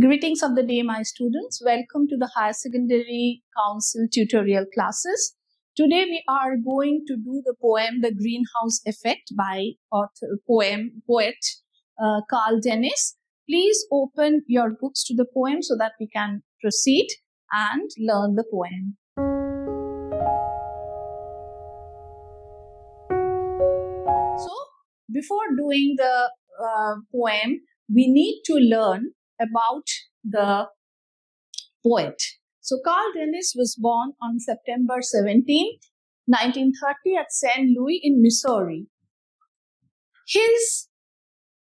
Greetings of the day, my students. Welcome to the Higher Secondary Council tutorial classes. Today we are going to do the poem The Greenhouse Effect by poet Carl Dennis. Please open your books to the poem so that we can proceed and learn the poem. So, before doing the poem, we need to learn about the poet. So, Carl Dennis was born on September 17, 1930 at St. Louis in Missouri. His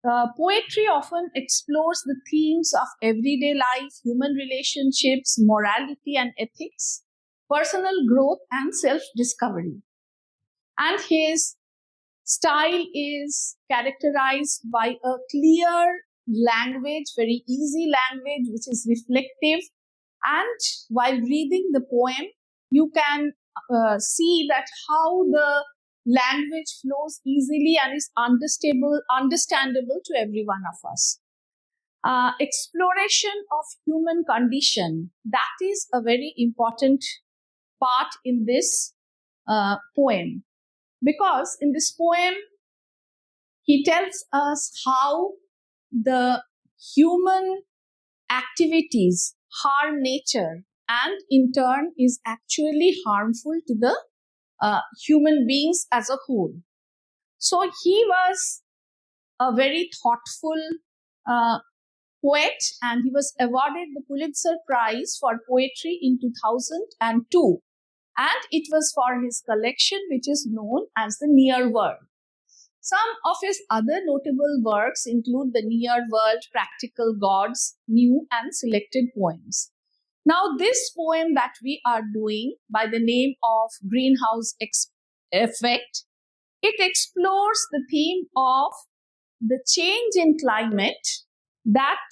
poetry often explores the themes of everyday life, human relationships, morality and ethics, personal growth and self-discovery. And his style is characterized by a clear language, very easy language, which is reflective. And while reading the poem, you can see that how the language flows easily and is understandable to every one of us. Exploration of human condition, that is a very important part in this poem. Because in this poem, he tells us how the human activities harm nature and in turn is actually harmful to the human beings as a whole. So he was a very thoughtful poet and he was awarded the Pulitzer Prize for Poetry in 2002. And it was for his collection which is known as the Near World. Some of his other notable works include The Near World, Practical Gods, New and Selected Poems. Now, this poem that we are doing by the name of Greenhouse Effect, it explores the theme of the change in climate that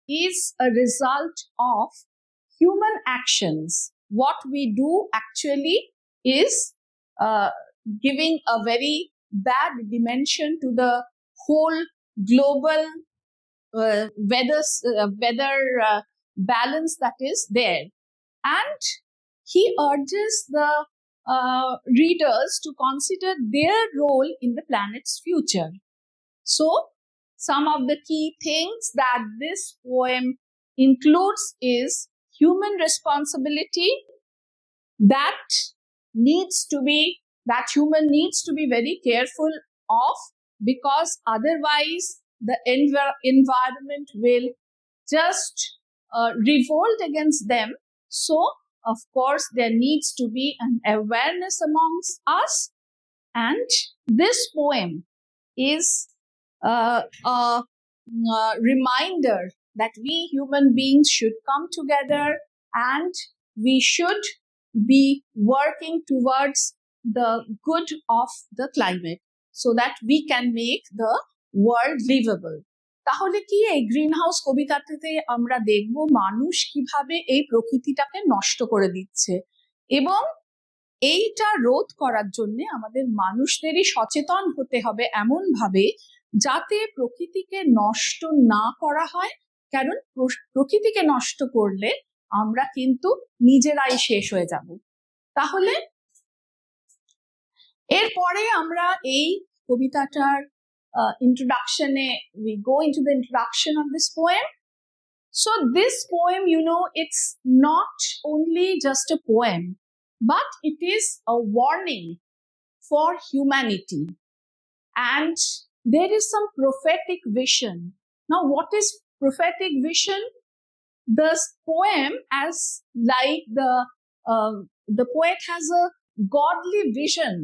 is a result of human actions. What we do actually is giving a very bad dimension to the whole global weather balance that is there. And he urges the readers to consider their role in the planet's future. So, some of the key things that this poem includes is human responsibility that human needs to be very careful of, because otherwise the environment will just revolt against them. So, of course, there needs to be an awareness amongst us. And this poem is a reminder that we human beings should come together and we should be working towards the good of the climate so that we can make the world livable. তাহলে কি এই green house কবিতাতে আমরা দেখব মানুষ কিভাবে এই প্রকৃতিটাকে নষ্ট করে দিচ্ছে এবং এইটা রোধ করার জন্য আমাদের মানুষদেরই সচেতন হতে হবে এমন ভাবে যাতে প্রকৃতিকে নষ্ট না করা হয়, কারণ প্রকৃতিকে নষ্ট করলে আমরা কিন্তু নিজেরাই শেষ হয়ে যাব। তাহলে এরপরে আমরা এই কবিতাটার introduction-e, we go into the introduction of this poem. So this poem, it's not only just a poem, but it is a warning for humanity. And there is some prophetic vision. Now, what is prophetic vision? The poem, as like the poet has a godly vision,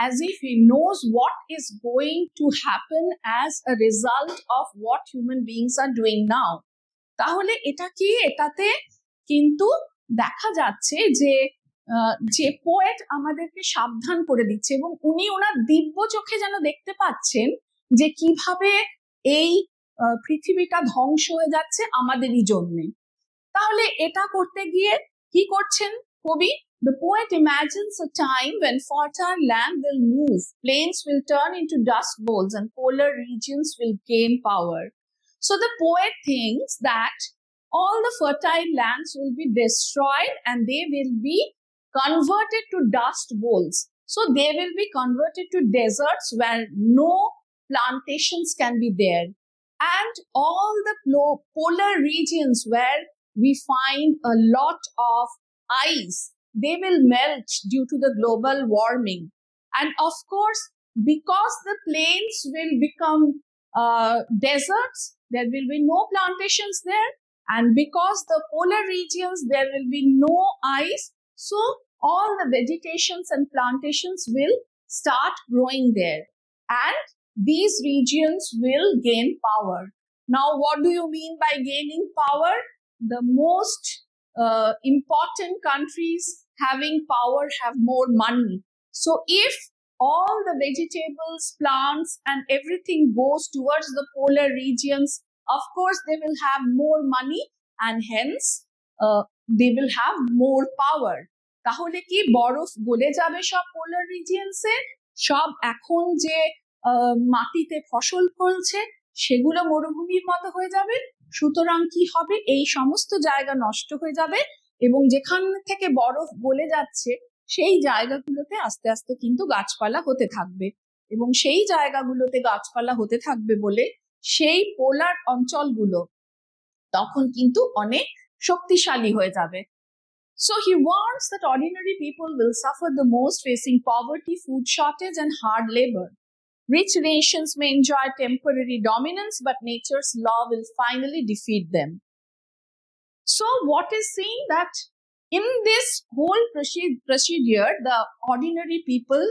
as if he knows what is going to happen as a result of what human beings are doing now. তাহলে এটাতে কিন্তু দেখা যাচ্ছে যে poet আমাদেরকে সাবধান করে দিচ্ছে এবং উনি ওনার দিব্য চোখে যেন দেখতে পাচ্ছেন যে কিভাবে এই পৃথিবীটা ধ্বংস হয়ে যাচ্ছে আমাদেরই জন্য। তাহলে এটা করতে গিয়ে কি করছেন কবি? The poet imagines a time when fertile land will move, plains will turn into dust bowls, and polar regions will gain power. So the poet thinks that all the fertile lands will be destroyed and they will be converted to dust bowls. So they will be converted to deserts where no plantations can be there. And all the polar regions where we find a lot of ice, they will melt due to the global warming. And of course, because the plains will become deserts, there will be no plantations there. And because the polar regions, there will be no ice. So all the vegetations and plantations will start growing there. And these regions will gain power. Now, what do you mean by gaining power? The most important countries having power have more money. So if all the vegetables, plants, and everything goes towards the polar regions, of course, they will have more money and hence they will have more power. তাহলে কি বরফ গলে যাবে সব পোলার রিজিয়নসে? সব এখন যে মাটিতে ফসল ফলছে সেগুলো মরুভূমির মতো হয়ে যাবে। সুতরাং কি হবে, এই সমস্ত জায়গা নষ্ট হয়ে যাবে এবং যেখান থেকে বরফ গলে যাচ্ছে সেই জায়গাগুলোতে আস্তে আস্তে কিন্তু গাছপালা হতে থাকবে এবং সেই জায়গাগুলোতে গাছপালা হতে থাকবে বলে সেই পোলার অঞ্চলগুলো তখন কিন্তু অনেক শক্তিশালী হয়ে যাবে। So he warns that ordinary people will suffer the most, facing poverty, food shortage, and hard labor. Rich nations may enjoy temporary dominance, but nature's law will finally defeat them. So what is saying that in this whole procedure, the ordinary people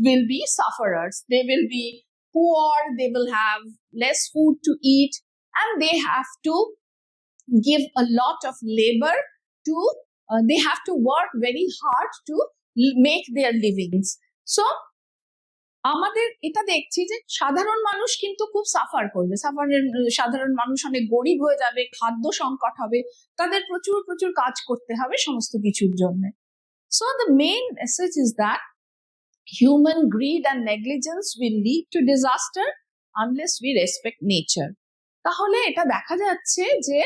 will be sufferers. They will be poor, they will have less food to eat, and they have to give a lot of labor to, they have to work very hard to make their livings. So আমাদের এটা দেখছি যে সাধারণ মানুষ কিন্তু খুব suffer করবে, সাধারণ মানুষ অনেক গরিব হয়ে যাবে, খাদ্য সংকট হবে, তাদের প্রচুর প্রচুর কাজ করতে হবে সমস্ত কিছুর জন্য। So the main message is that human greed and negligence will lead to disaster unless we respect nature. তাহলে এটা দেখা যাচ্ছে যে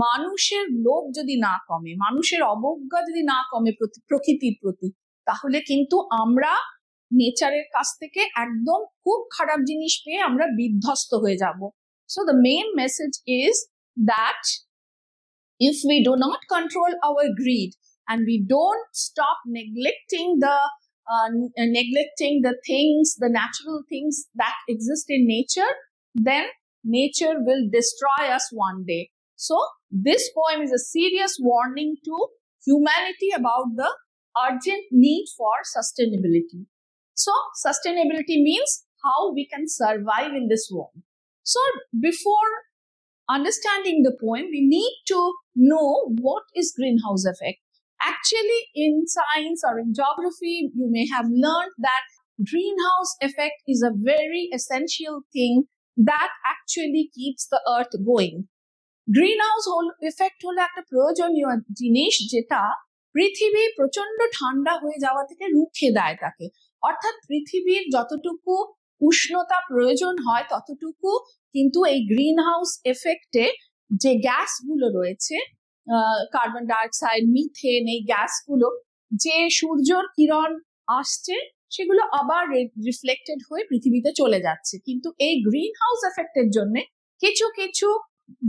মানুষের লোভ যদি না কমে, মানুষের অবজ্ঞা যদি না কমে প্রকৃতির প্রতি, তাহলে কিন্তু আমরা নেচারের কাছ থেকে একদম খুব খারাপ জিনিস পেয়ে আমরা বিধ্বস্ত হয়ে যাব। So the main message is that if we do not control our greed and we don't stop neglecting the things, the natural things that exist in nature, then nature will destroy us one day. So this poem is a serious warning to humanity about the urgent need for sustainability. So sustainability means how we can survive in this world. So before understanding the poem, we need to know what is greenhouse effect. Actually, in science or in geography, you may have learned that greenhouse effect is a very essential thing that actually keeps the earth going. Greenhouse effect হলো একটা প্রয়োজনীয় জিনিস যেটা পৃথিবী প্রচন্ড ঠান্ডা হয়ে যাওয়া থেকে রুখে দেয় তাকে। অর্থাৎ পৃথিবীর যতটুকু উষ্ণতা প্রয়োজন হয় ততটুকু কিন্তু এই গ্রিনহাউস এফেক্টে যে গ্যাসগুলো রয়েছে, কার্বন ডাইঅক্সাইড, মিথেন, এই গ্যাসগুলো যে সূর্যর কিরণ আসছে সেগুলো আবার রিফ্লেক্টেড হয়ে পৃথিবীতে চলে যাচ্ছে। কিন্তু এই গ্রিনহাউস এফেক্টের জন্য কিছু কিছু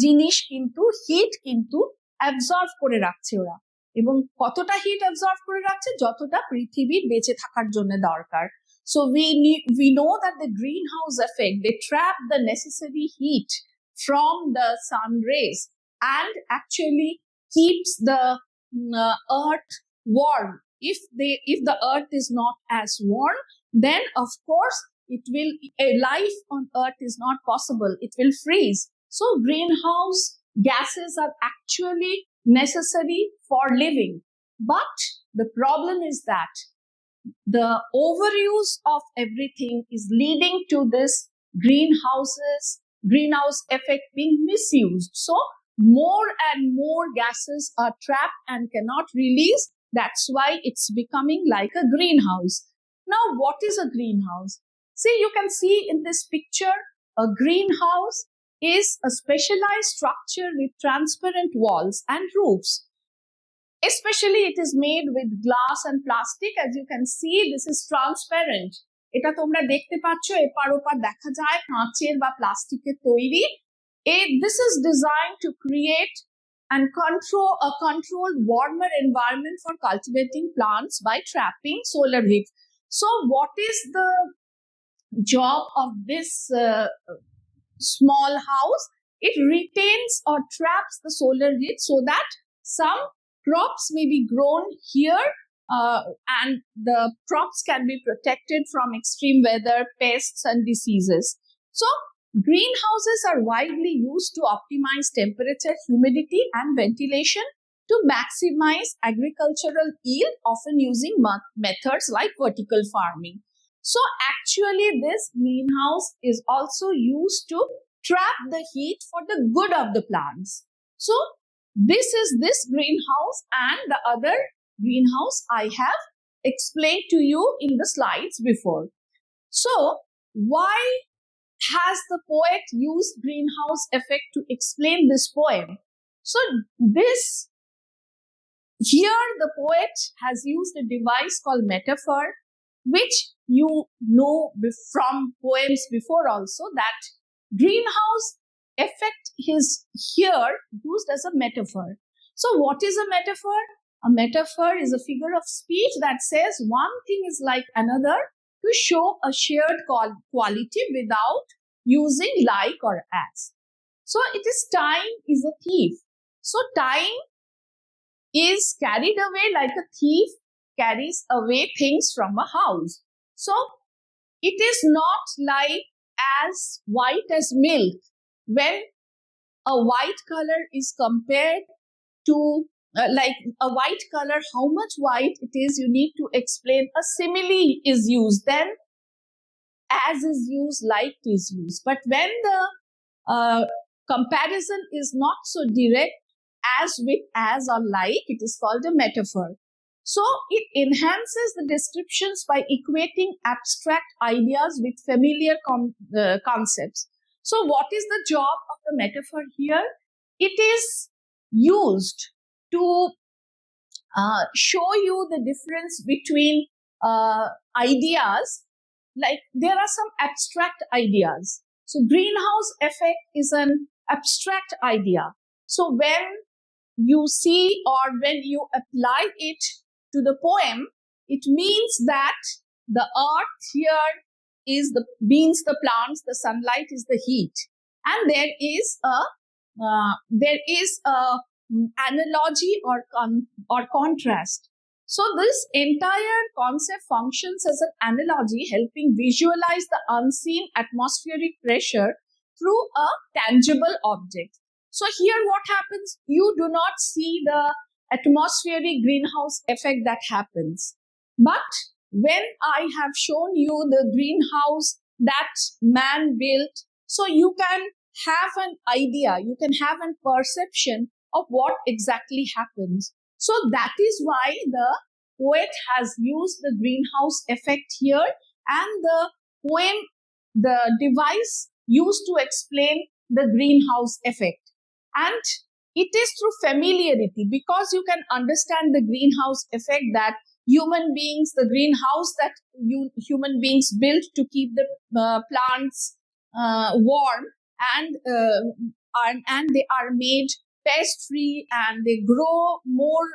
জিনিস কিন্তু হিট কিন্তু অ্যাবজর্ব করে রাখছে ওরা, এবং কতটা হিট অ্যাবজর্ব করে রাখছে যতটা পৃথিবীর বেঁচে থাকার জন্য দরকার। So we know that the greenhouse effect, they trap the necessary heat from the sun rays and actually keeps the earth warm. If the earth is not as warm, then of course a life on earth is not possible. It will freeze. So greenhouse gases are actually necessary for living. But the problem is that the overuse of everything is leading to this greenhouse effect being misused. So more and more gases are trapped and cannot release. That's why it's becoming like a greenhouse. Now, what is a greenhouse? See, you can see in this picture a greenhouse is a specialized structure with transparent walls and roofs. Especially it is made with glass and plastic. As you can see, this is transparent. এটা তোমরা দেখতে পাচ্ছ, এপার ওপার দেখা যায় কাঁচের বা প্লাস্টিকের তৈরি। This is designed to create and control a controlled warmer environment for cultivating plants by trapping solar heat. So what is the job of this small house? It retains or traps the solar heat so that some crops may be grown here and the crops can be protected from extreme weather, pests and diseases. So greenhouses are widely used to optimize temperature, humidity and ventilation to maximize agricultural yield, often using methods like vertical farming. So actually this greenhouse is also used to trap the heat for the good of the plants. So this is this greenhouse, and the other greenhouse I have explained to you in the slides before. So why has the poet used greenhouse effect to explain this poem? So this here the poet has used a device called metaphor, which you know from poems before also, that greenhouse effect is here used as a metaphor. So what is a metaphor? A metaphor is a figure of speech that says one thing is like another to show a shared quality without using like or as. So it is time is a thief. So time is carried away like a thief carries away things from a house. So it is not like as white as milk. When a white color is compared to like a white color, how much white it is, you need to explain. A simile is used, then as is used, like is used. But when the comparison is not so direct, as with as or like, it is called a metaphor. So it enhances the descriptions by equating abstract ideas with familiar concepts. So what is the job of the metaphor here? It is used to show you the difference between ideas. Like there are some abstract ideas. So greenhouse effect is an abstract idea. So when you see or when you apply it to the poem, it means that the earth here means the plants, the sunlight is the heat, and there is a analogy or contrast. So this entire concept functions as an analogy, helping visualize the unseen atmospheric pressure through a tangible object. So here what happens? You do not see the atmospheric greenhouse effect that happens. But when I have shown you the greenhouse that man built, so you can have an idea, you can have a perception of what exactly happens. So that is why the poet has used the greenhouse effect here, and the poem, the device used to explain the greenhouse effect. And it is through familiarity, because you can understand the greenhouse effect that human beings, the greenhouse that human beings built to keep the plants warm, and they are made pest free, and they grow more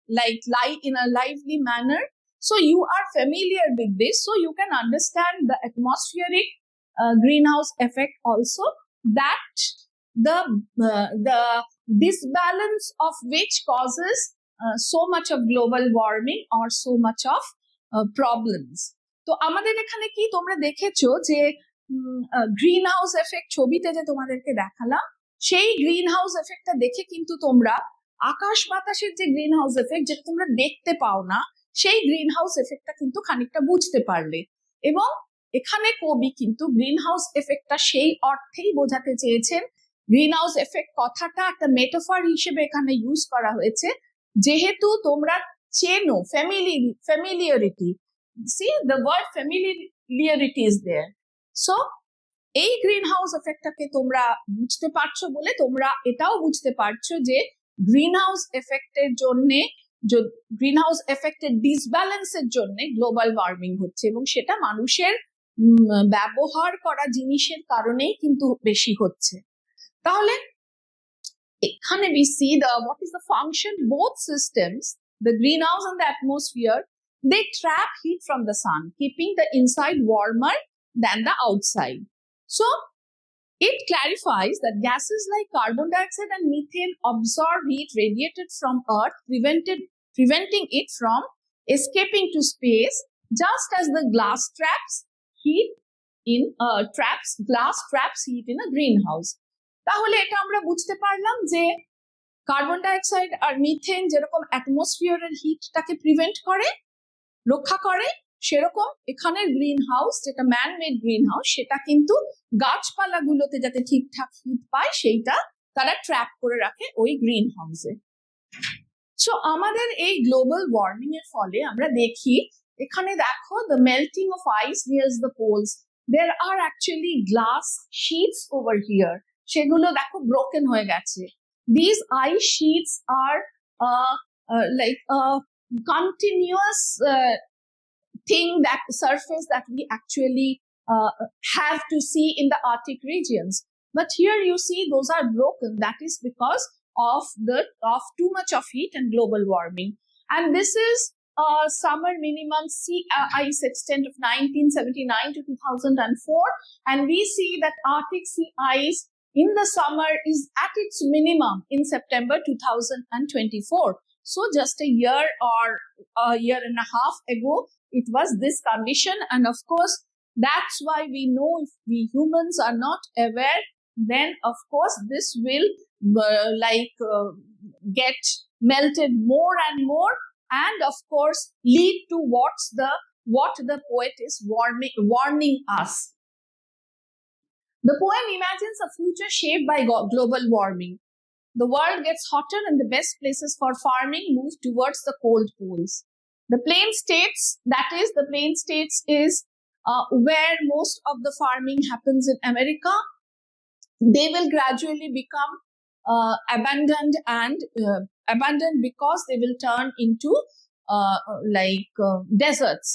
in a lively manner. So you are familiar with this, so you can understand the atmospheric greenhouse effect also, that the disbalance of which causes so much of global warming or so much of problems. তো আমাদের এখানে কি তোমরা দেখেছো যে green house effect ছবিতে যে তোমাদেরকে দেখালাম, সেই গ্রিন হাউস এফেক্টটা দেখে কিন্তু তোমরা আকাশ বাতাসের যে গ্রিন হাউস এফেক্ট, যেটা তোমরা দেখতে পাও না, সেই গ্রিন হাউস এফেক্টটা কিন্তু খানিকটা বুঝতে পারলে। এবং এখানে কবি কিন্তু গ্রিন হাউস এফেক্টটা সেই অর্থেই বোঝাতে চেয়েছেন, গ্রিন হাউস এফেক্ট কথাটা একটা মেটাফর হিসেবে এখানে ইউজ করা হয়েছে, যেহেতু তোমরা চেনো, familiarity, see the word familiarity is there. So এই গ্রিন হাউস এফেক্টটাকে তোমরা বুঝতে পারছো বলে তোমরা এটাও বুঝতে পারছো যে গ্রিন হাউস এফেক্টের জন্য, গ্রিন হাউস এফেক্টের ডিসব্যালেন্সের জন্য গ্লোবাল ওয়ার্মিং হচ্ছে, এবং সেটা মানুষের ব্যবহার করা জিনিসের কারণেই কিন্তু বেশি হচ্ছে। তাহলে এখানে we see what is the function, both systems, the greenhouse and the atmosphere, they trap heat from the sun, keeping the inside warmer than the outside. So it clarifies that gases like carbon dioxide and methane absorb heat radiated from Earth, preventing it from escaping to space, just as the glass traps heat in a greenhouse. তাহলে এটা আমরা বুঝতে পারলাম যে carbon dioxide আর methane যেরকম অ্যাটমসফিয়ারের হিটটাকে prevent করে, রক্ষা করে, সেরকম এখানের গ্রিন হাউস, যেটা ম্যান মেড গ্রিন হাউস, সেটা কিন্তু গাছপালাগুলোতে যাতে ঠিকঠাক হিট পায় সেইটা তারা ট্র্যাপ করে রাখে ওই গ্রিন হাউসে। সো আমাদের এই গ্লোবাল ওয়ার্মিং এর ফলে আমরা দেখি, এখানে দেখো, the melting of ice near the poles, there are actually glass sheets over here, সেগুলো দেখো ব্রোকেন হয়ে গেছে। These ice sheets are like a continuous thing, that surface that we actually have to see in the Arctic regions. But here you see those are broken. That is because of too much of heat and global warming. And this is summer minimum sea ice extent of 1979 to 2004. And we see that Arctic sea ice in the summer is at its minimum in September 2024. So just a year or a year and a half ago, it was this condition. And of course, that's why we know if we humans are not aware, then of course this will get melted more and more, and of course lead to what the poet is warning us. The poem imagines a future shaped by global warming. The world gets hotter and the best places for farming move towards the cold poles. The plain states, is where most of the farming happens in America. They will gradually become abandoned because they will turn into deserts.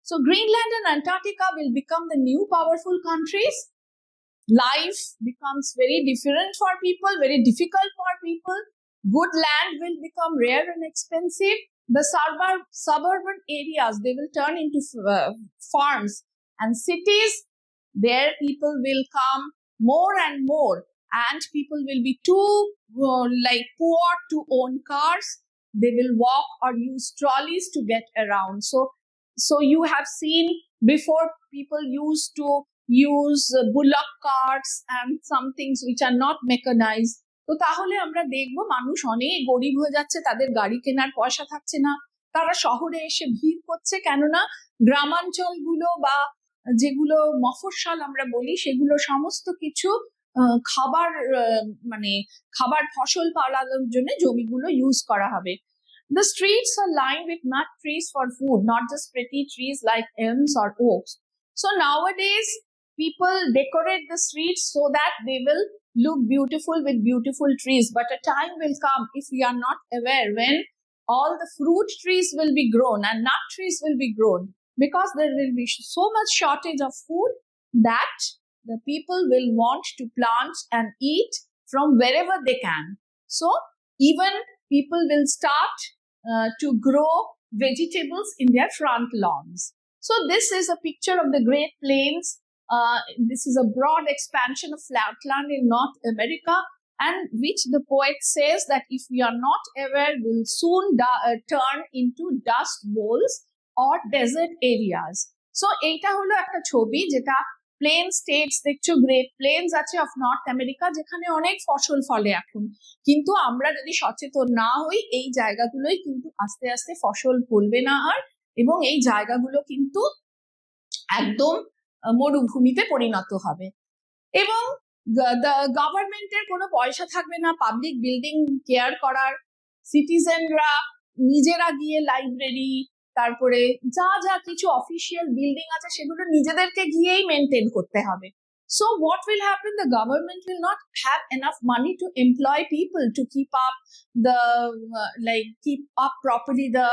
So Greenland and Antarctica will become the new powerful countries. Life becomes very different for people, very difficult for people. Good land will become rare and expensive. The suburban areas, they will turn into farms, and cities, there people will come more and more, and people will be too poor to own cars. They will walk or use trolleys to get around. So you have seen before, people used to use bullock carts and some things which are not mechanized. তো তাহলে আমরা দেখবো মানুষ অনেক গরিব হয়ে যাচ্ছে, তাদের গাড়ি কেনার পয়সা থাকছে না, তারা শহরে এসে ভিড় করছে, কেননা গ্রামাঞ্চলগুলো বা যেগুলো মফস্বল আমরা বলি, সেগুলো সমস্ত কিছু খাবার ফসল ফলানোর জন্য জমিগুলো ইউজ করা হবে। The streets are lined with nut trees for food, not just pretty trees like elms or oaks. So nowadays, people decorate the streets so that they will look beautiful with beautiful trees. But a time will come, if we are not aware, when all the fruit trees will be grown and nut trees will be grown, because there will be so much shortage of food that the people will want to plant and eat from wherever they can. So even people will start to grow vegetables in their front lawns. So this is a picture of the Great Plains. This is a broad expansion of flatland in North America, and which the poet says that if we are not aware, will soon turn into dust bowls or desert areas. So এটা হলো একটা ছবি, যেটা plane states দেখছো, great planes আছে of north America, যেখানে অনেক ফসল ফলে এখন, কিন্তু আমরা যদি সচেতন না হই, এই জায়গাগুলোই কিন্তু আস্তে আস্তে ফসল ফলবে না আর, এবং এই জায়গাগুলো কিন্তু একদম মরুভূমিতে পরিণত হবে, এবং গভর্নমেন্টের কোনো পয়সা থাকবে না পাবলিক বিল্ডিং কেয়ার করার। সিটিজেনরা নিজেরা গিয়ে লাইব্রেরি, তারপরে যা যা কিছু অফিসিয়াল বিল্ডিং আছে, সেগুলো নিজেদেরকে গিয়েই মেনটেন করতে হবে। So what will happen? The government will not have enough money to employ people to keep up properly the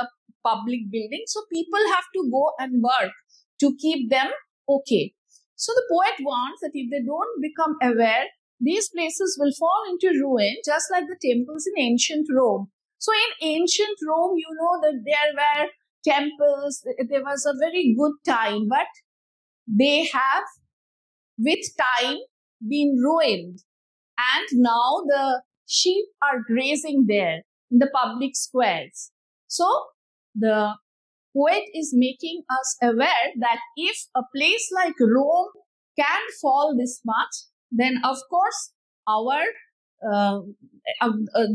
public buildings. So people have to go and work to keep them okay. So the poet wants that if they don't become aware, these places will fall into ruin, just like the temples in ancient Rome. So in ancient Rome, you know that there were temples, there was a very good time, but they have with time been ruined, and now the sheep are grazing there in the public squares. So the poet is making us aware that if a place like Rome can fall this much, then of course our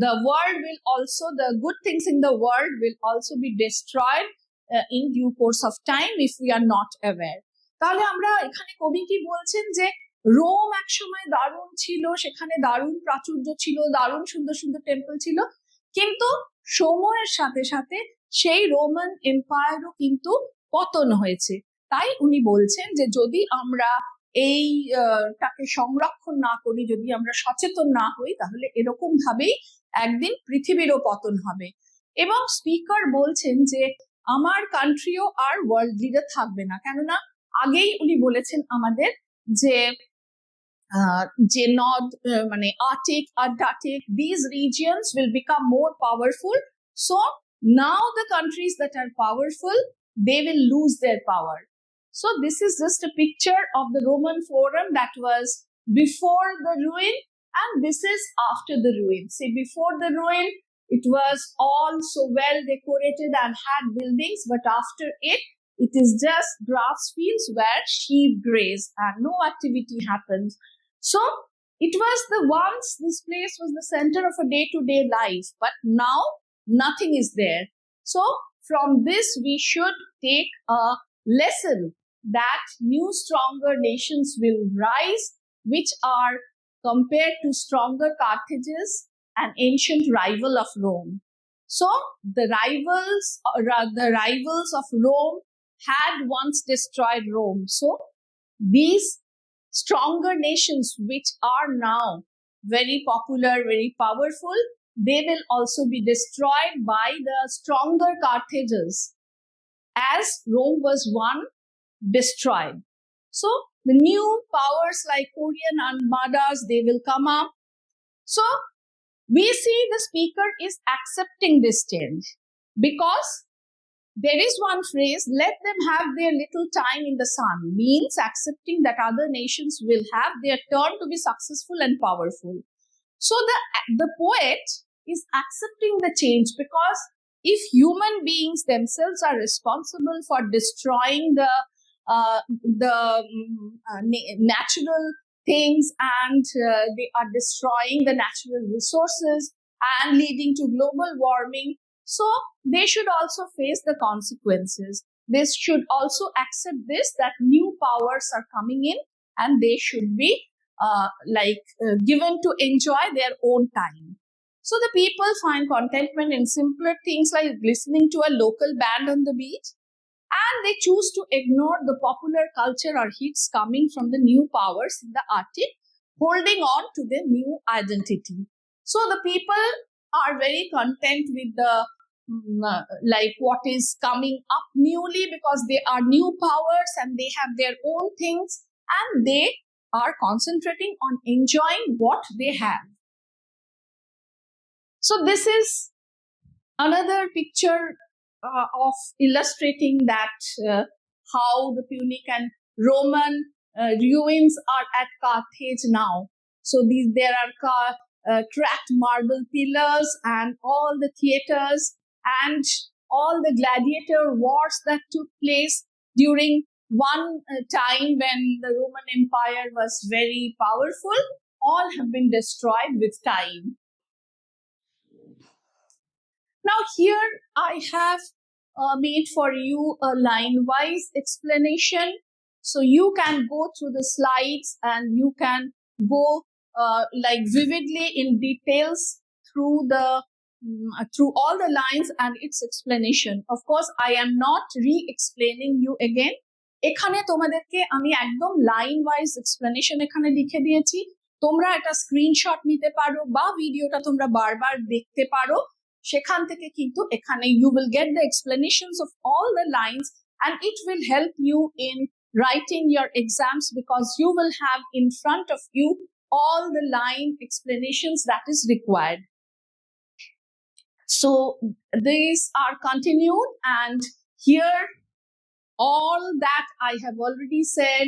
the world will also, the good things in the world will also be destroyed in due course of time if we are not aware. তাহলে আমরা এখানে কবি কি বলছেন যে Rome একসময় দারুণ ছিল, সেখানে দারুণ প্রাচুর্য ছিল, দারুণ সুন্দর সুন্দর টেম্পল ছিল, কিন্তু সময়ের সাথে সাথে সেই রোমান এম্পায়ারও কিন্তু পতন হয়েছে। তাই উনি বলছেন যে যদি আমরা এইটাকে সংরক্ষণ না করি, যদি আমরা সচেতন না হই, তাহলে এরকম ভাবেই একদিন পৃথিবীরও পতন হবে। এবং স্পিকার বলছেন যে আমার কান্ট্রিও আর ওয়ার্ল্ড লিডার থাকবে না, কেননা আগেই উনি বলেছেন আমাদের যে নর্থ মানে Arctic, Antarctic, these regions will become more powerful. So now the countries that are powerful, they will lose their power. So this is just a picture of the Roman Forum that was before the ruin, and this is after the ruin. See, before the ruin, it was all so well decorated and had buildings, but after it, it is just grass fields where sheep graze and no activity happens. So it was this place was the center of a day-to-day life, but now nothing is there. So from this, we should take a lesson that new stronger nations will rise, which are compared to stronger Carthages, an ancient rival of Rome. So the rivals of Rome had once destroyed Rome. So these stronger nations, which are now very popular, very powerful, they will also be destroyed by the stronger Carthages, as Rome was one destroyed. So the new powers like Korean armadas, they will come up. So we see the speaker is accepting this change, because there is one phrase, let them have their little time in the sun, means accepting that other nations will have their turn to be successful and powerful. So the poet is accepting the change, because if human beings themselves are responsible for destroying the natural things, and they are destroying the natural resources and leading to global warming, so they should also face the consequences. They should also accept this, that new powers are coming in, and they should be given to enjoy their own time. So the people find contentment in simpler things like listening to a local band on the beach, and they choose to ignore the popular culture or hits coming from the new powers in the Arctic, holding on to their new identity. So the people are very content with the what is coming up newly, because they are new powers and they have their own things, and they are concentrating on enjoying what they have. So this is another picture of illustrating that how the Punic and Roman ruins are at Carthage now. So there are cracked marble pillars, and all the theaters and all the gladiator wars that took place during one time when the Roman Empire was very powerful, all have been destroyed with time. Now here I have made for you a line-wise explanation. So you can go through the slides and you can go vividly in details through all the lines and its explanation. Of course, I am not re-explaining you again. এখানে তোমাদেরকে আমি একদম line wise explanation এখানে লিখে দিয়েছি, তোমরা একটা screenshot নিতে পারো বা ভিডিওটা তোমরা বারবার দেখতে পারো, সেখান থেকে কিন্তু এখানে you will get the explanations of all the lines and it will help you in writing your exams because you will have in front of you all the line explanations that is required. So these are continued, and here all that I have already said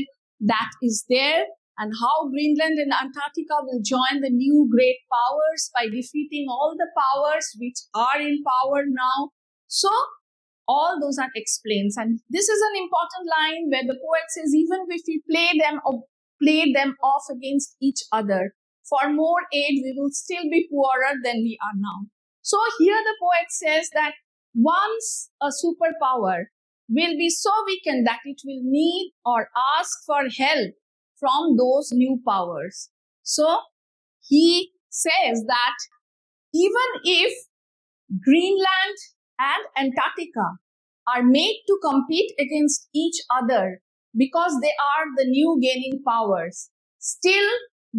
that is there, and how Greenland and Antarctica will join the new great powers by defeating all the powers which are in power now. So all those are explained, and this is an important line where the poet says even if we play them off against each other for more aid, we will still be poorer than we are now. So here the poet says that once a superpower will be so weakened that it will need or ask for help from those new powers. So he says that even if Greenland and Antarctica are made to compete against each other because they are the new gaining powers, still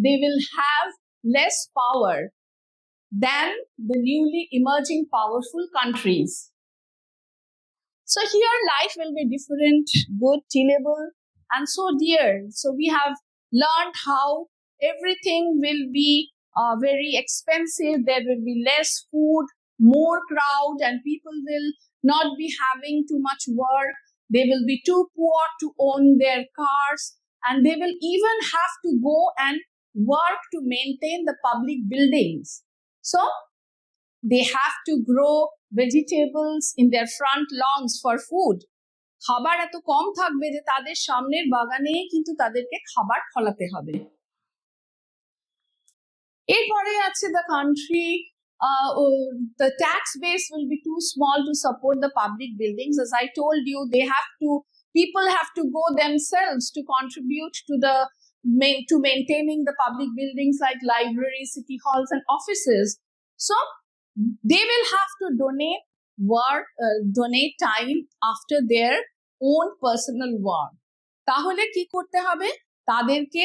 they will have less power than the newly emerging powerful countries. So here life will be different, good, tillable, and so dear. So we have learned how everything will be very expensive. There will be less food, more crowd, and people will not be having too much work. They will be too poor to own their cars, and they will even have to go and work to maintain the public buildings. So they have to grow vegetables in their front lawns for food. খাবার এত কম থাকবে যে তাদের সামনের বাগানেই কিন্তু তাদেরকে খাবার ফলাতে হবে। এরপরে আছে the country, the tax base will be too small to support the public buildings. As I told you, people have to go themselves to contribute to maintaining the public buildings like libraries, city halls, and offices. So they will have to donate time after their own personal work. তাহলে কি করতে হবে? তাদেরকে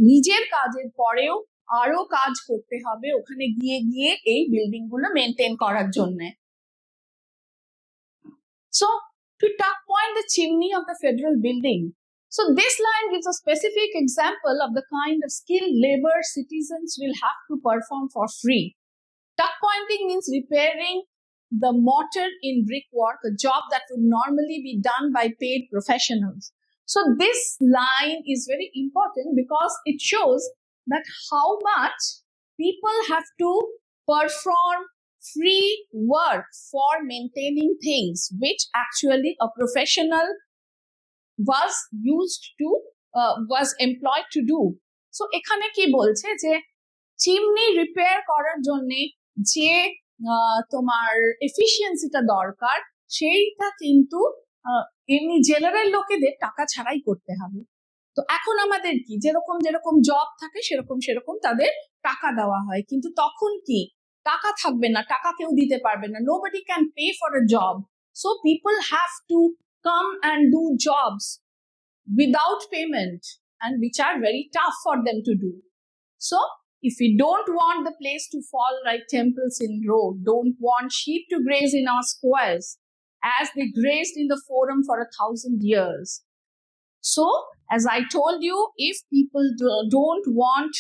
নিজের কাজের পরেও আরো কাজ করতে হবে ওখানে গিয়ে এই বিল্ডিং গুলো মেইনটেইন করার জন্য। So to tuck point the chimney of the federal building. So this line gives a specific example of the kind of skilled labor citizens will have to perform for free. Tuck pointing means repairing the mortar in brickwork, a job that would normally be done by paid professionals. So this line is very important because it shows that how much people have to perform free work for maintaining things which actually a professional was employed to do. So এখানে কি বলছে যে chimney repair করার জন্য যে তোমার এফিসিয়েন্সিটা দরকার সেইটা কিন্তু এমনি জেনারেল লোকেদের টাকা ছাড়াই করতে হবে। তো এখন আমাদের কি যেরকম জব থাকে সেরকম তাদের টাকা দেওয়া হয়, কিন্তু তখন কি টাকা থাকবে না, টাকা কেউ দিতে পারবে না, nobody can pay for a job, so people have to come and do jobs without payment and which are very tough for them to do. So if we don't want the place to fall like temples in road, don't want sheep to graze in our squares as they grazed in the forum for 1,000 years. So as I told you, if people don't want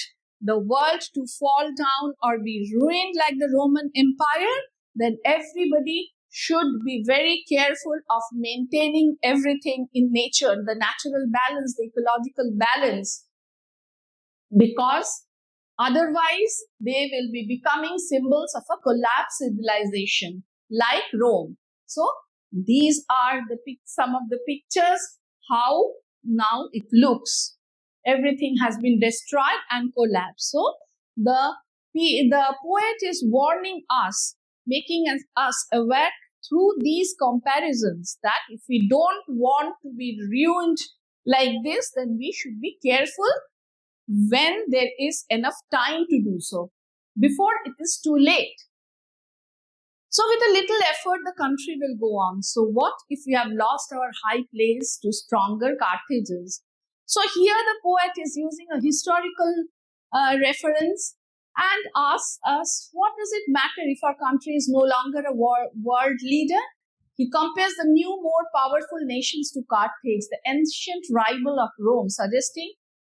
the world to fall down or be ruined like the Roman Empire, then everybody should be very careful of maintaining everything in nature, the natural balance, the ecological balance, because otherwise they will be becoming symbols of a collapsed civilization like Rome. So these are some of the pictures how now it looks. Everything has been destroyed and collapsed. So the poet is warning us, making us aware through these comparisons that if we don't want to be ruined like this, then we should be careful when there is enough time to do so, before it is too late. So with a little effort, the country will go on. So what if we have lost our high place to stronger Carthages? So here the poet is using a historical reference and asks us, what does it matter if our country is no longer a world leader? He compares the new, more powerful nations to Carthage, the ancient rival of Rome, suggesting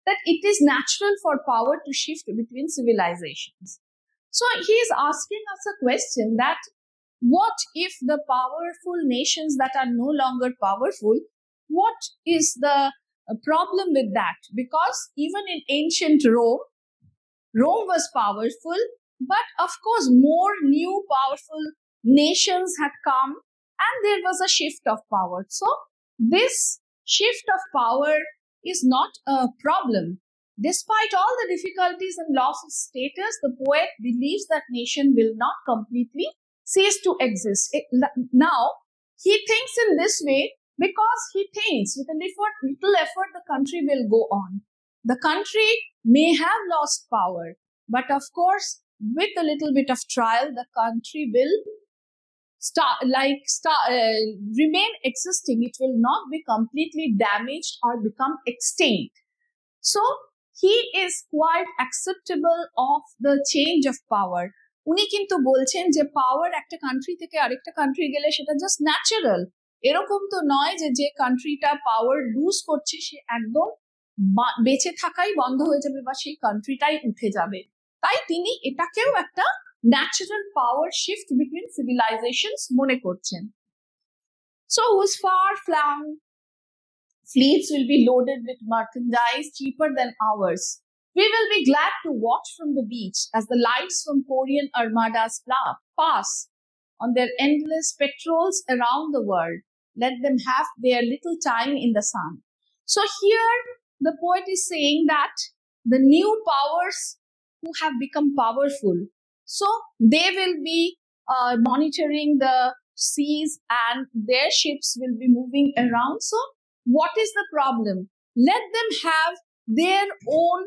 that it is natural for power to shift between civilizations. So he is asking us a question that what if the powerful nations that are no longer powerful, what is the problem with that? Because even in ancient Rome, Rome was powerful, but of course more new powerful nations had come and there was a shift of power. So this shift of power is not a problem. Despite all the difficulties and loss of status, the poet believes that nation will not completely cease to exist. Now, he thinks in this way because he thinks with a little effort the country will go on. The country may have lost power, but of course, with a little bit of trial, the country will remain existing. It will not be completely damaged or become extinct. So he is quite acceptable of the change of power. উনি কিন্তু বলছেন যে পাওয়ার একটা country থেকে আরেকটা country গেলে সেটা just natural, এরকম তো নয় যে যে কান্ট্রিটা পাওয়ার লুজ করছে সে একদম বেঁচে থাকাই বন্ধ হয়ে যাবে বা সেই কান্ট্রিটাই উঠে যাবে। তাই তিনি এটাকেও একটা ন্যাচারাল পাওয়ার শিফট বিটুইন সিভিলাইজেশনস মনে করছেন। So whose far-flung fleets will be loaded with merchandise cheaper than ours. We will be glad to watch from the beach as the lights from Korean armadas pass on their endless patrols around the world. Let them have their little time in the sun. So here the poet is saying that the new powers who have become powerful, so they will be monitoring the seas and their ships will be moving around. So what is the problem? Let them have their own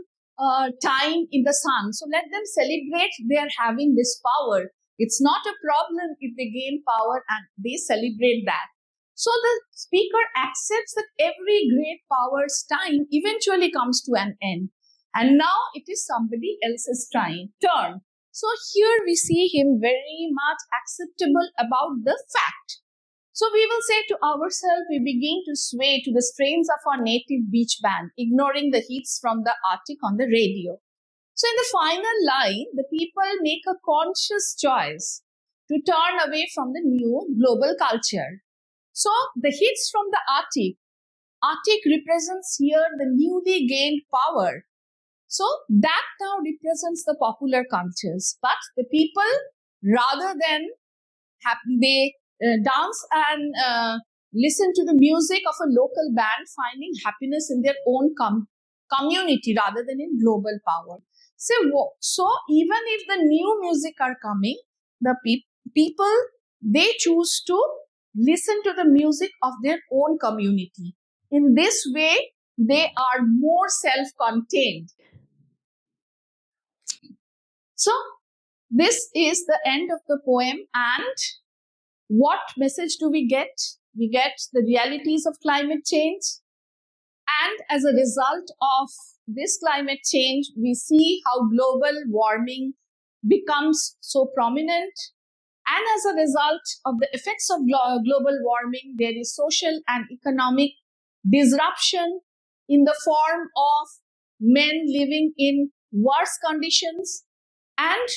time in the sun. So let them celebrate their having this power. It's not a problem if they gain power and they celebrate that. So the speaker accepts that every great power's time eventually comes to an end. And now it is somebody else's turn. So here we see him very much acceptable about the fact. So we will say to ourselves, we begin to sway to the strains of our native beach band, ignoring the hits from the Arctic on the radio. So in the final line, the people make a conscious choice to turn away from the new global culture. So the hits from the Arctic represents here the newly gained power. So that now represents the popular cultures. But the people, rather than they dance and listen to the music of a local band, finding happiness in their own community rather than in global power. So even if the new music are coming, the people, they choose to listen to the music of their own community. In this way, they are more self-contained. So this is the end of the poem, and what message do we get? We get the realities of climate change. And as a result of this climate change, we see how global warming becomes so prominent. And as a result of the effects of global warming, there is social and economic disruption in the form of men living in worse conditions. And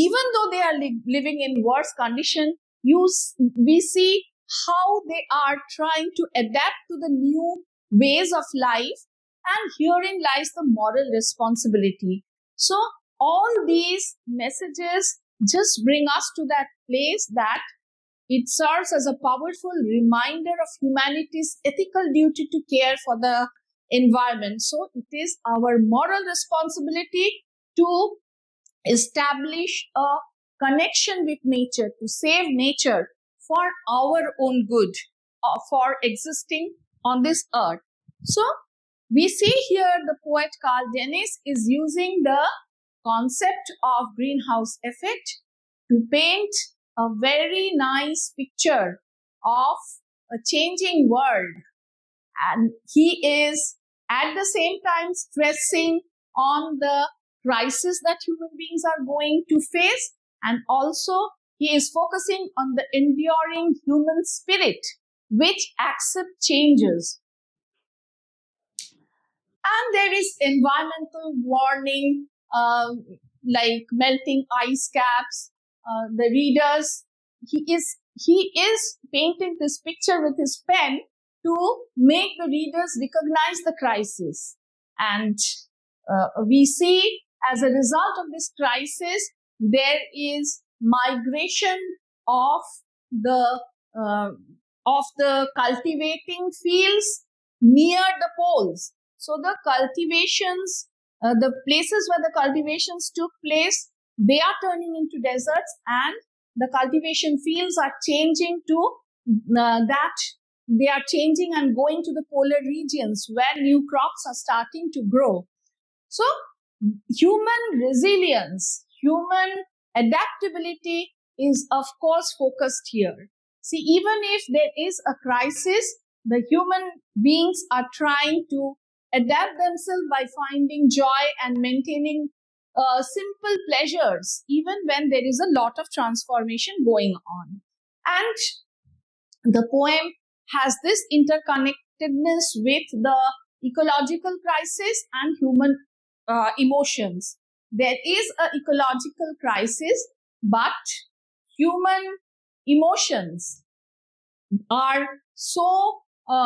even though they are living in worse condition, we see how they are trying to adapt to the new ways of life, and herein lies the moral responsibility. So all these messages just bring us to that place that it serves as a powerful reminder of humanity's ethical duty to care for the environment. So it is our moral responsibility to establish a connection with nature, to save nature for our own good, for existing on this earth. So we see here the poet Carl Dennis is using the concept of greenhouse effect to paint a very nice picture of a changing world. And he is at the same time stressing on the crisis that human beings are going to face, and also he is focusing on the enduring human spirit which accepts changes. And there is environmental warning, like melting ice caps. The readers, he is painting this picture with his pen to make the readers recognize the crisis. And we see as a result of this crisis, there is migration of the cultivating fields near the poles. So the cultivations, the places where the cultivations took place, they are turning into deserts, and the cultivation fields are changing to that. They are changing and going to the polar regions where new crops are starting to grow. So human resilience, human adaptability is of course focused here. See, even if there is a crisis, the human beings are trying to adapt themselves by finding joy and maintaining simple pleasures, even when there is a lot of transformation going on. And the poem has this interconnectedness with the ecological crisis and human emotions. There is an ecological crisis, but human emotions are so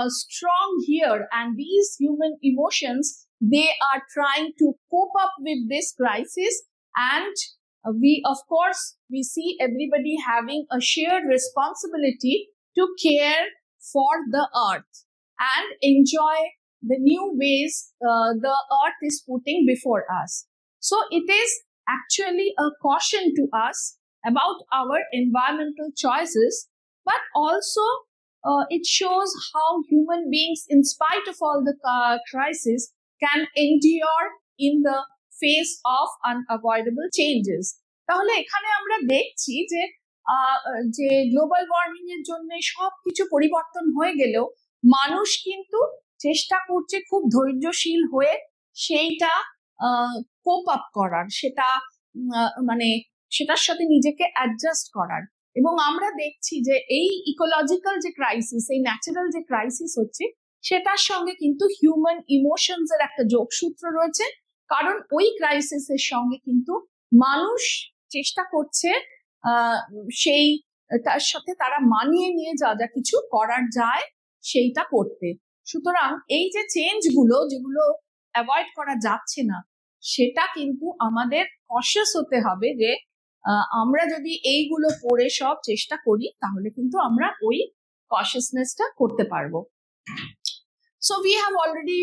strong here, and these human emotions, they are trying to cope up with this crisis. And we see everybody having a shared responsibility to care for the earth and enjoy the new ways the earth is putting before us. So it is actually a caution to us about our environmental choices, but also it shows how human beings, in spite of all the crisis, can endure in the face of unavoidable changes. তাহলে এখানে আমরা দেখছি যে global warming এর জন্য সবকিছু পরিবর্তন হয়ে গেলেও মানুষ কিন্তু চেষ্টা করছে খুব ধৈর্যশীল হয়ে সেইটা কোপ আপ করার, সেটা মানে সেটার সাথে নিজেকে অ্যাডজাস্ট করার। এবং আমরা দেখছি যে এই ইকোলজিক্যাল যে ক্রাইসিস, এই ন্যাচারাল যে ক্রাইসিস হচ্ছে, সেটার সঙ্গে কিন্তু হিউম্যান ইমোশনস এর একটা যোগসূত্র রয়েছে। কারণ ওই ক্রাইসিসের সঙ্গে কিন্তু মানুষ চেষ্টা করছে সেই তার সাথে তারা মানিয়ে নিয়ে যা যা কিছু করার যায় সেইটা করতে। সুতরাং এই যে চেঞ্জগুলো, যেগুলো অ্যাভয়েড করা যাচ্ছে না, সেটা কিন্তু আমাদের কশাস হতে হবে যে আমরা যদি এইগুলো পড়ে সব চেষ্টা করি, তাহলে কিন্তু আমরা ওই কশাসনেসটা করতে পারবো। So we have already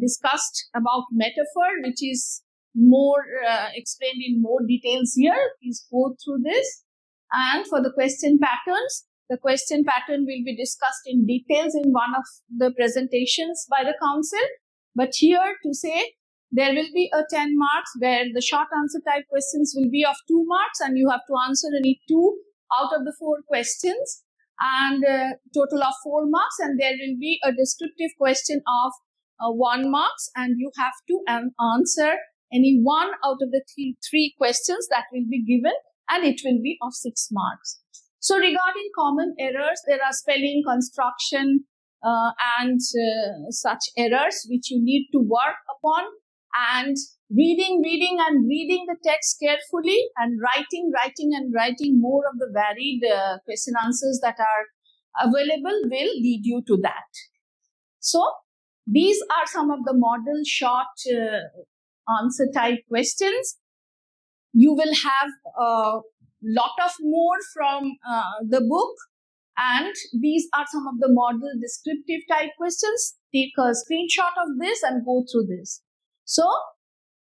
discussed about metaphor, which is more explained in more details here. Please go through this. And for the question patterns, the question pattern will be discussed in details in one of the presentations by the council. But here to say, there will be a 10 marks where the short answer type questions will be of 2 marks, and you have to answer only 2 out of the 4 questions, and total of 4 marks. And there will be a descriptive question of 1 marks, and you have to answer any 1 out of the 3 questions that will be given, and it will be of 6 marks. So regarding common errors, there are spelling, construction, and such errors which you need to work upon, and reading the text carefully, and writing more of the varied question answers that are available will lead you to that. So these are some of the model short answer type questions. You will have a lot of more from the book, and these are some of the model descriptive type questions. Take a screenshot of this and go through this. So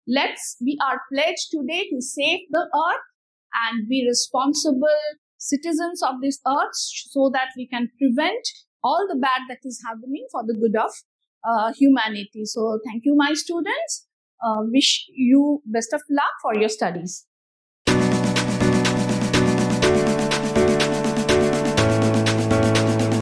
let's be our pledge today to save the earth and be responsible citizens of this earth, so that we can prevent all the bad that is happening for the good of humanity. So thank you, my students. Wish you best of luck for your studies.